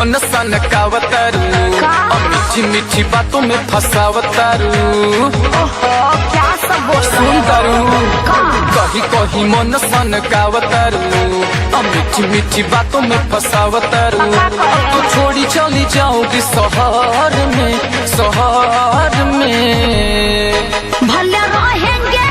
मन सनकावतारू, मीठी मीठी बातों में फंसावतारू। क्या सब सुंदरू कही कही मन सनकावतारू, मीठी मीठी बातों में फंसावतारू। अब तो छोड़ी चली जाओगी शहर में, शहर में। भले रहेंगे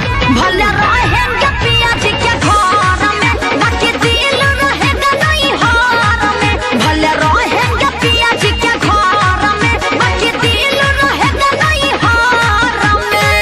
पिया जी के घर में, बाकी दिल रहेगा नहीं हार में। भले रहेंगे पिया जी के घर में, बाकी दिल रहेगा नहीं हार में।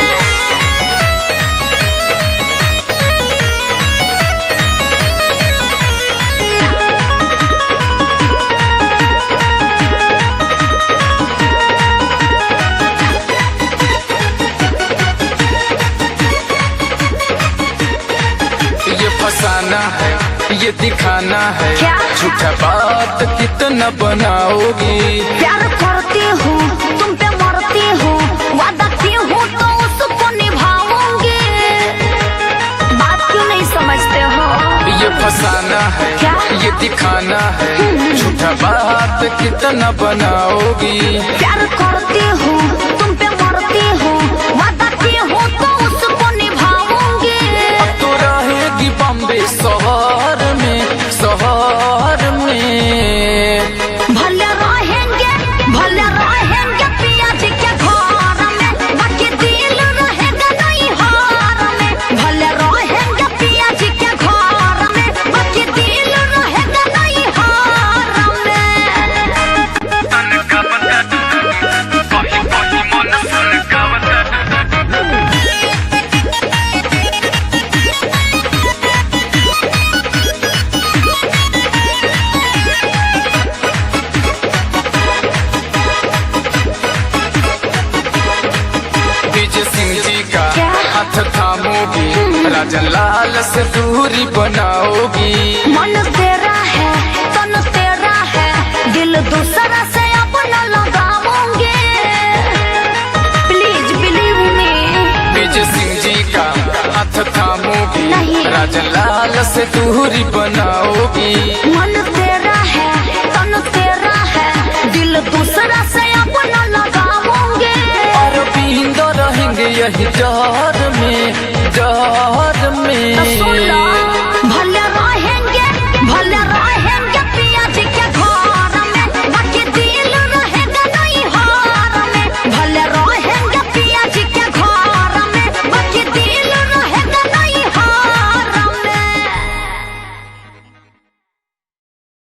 ये फसाना है, ये दिखाना है, क्या? झूठा बात कितना बनाओगी। प्यार करती हूँ, तुम पे मरती हूँ, वादा की हूँ तो उसको निभाऊंगी। बात क्यों नहीं समझते हो? ये फसाना है, क्या? ये दिखाना है, झूठा बात कितना बनाओगी। प्यार करती हूँ, तुम पे मरती हूँ, वादा की हूँ तो उसको निभाऊंगी। अब तो रहेगी बॉम्बे शहर में, शहर में। भले रहेंगे पिया जी के घर में, बाकी दिल रहेगा नहीं हार में। भले रहेंगे पिया जी के घर में, बाकी दिल रहेगा नहीं हार विजय सिंह जी का क्या? हाथ थामोगी, राजा लाल से दूरी बनाओगी। मन तेरा है, तन तेरा है, दिल दूसरा से अपना लगाऊंगे। Please believe me. Vijay Singh ji का हाथ थामोगी, नहीं। राजा लाल से दूरी बनाओगी। मन तेरा है, तन तेरा है, दिल दूसरा से अपना लगाऊंगे। और पींदा रहेंगे यही डर में,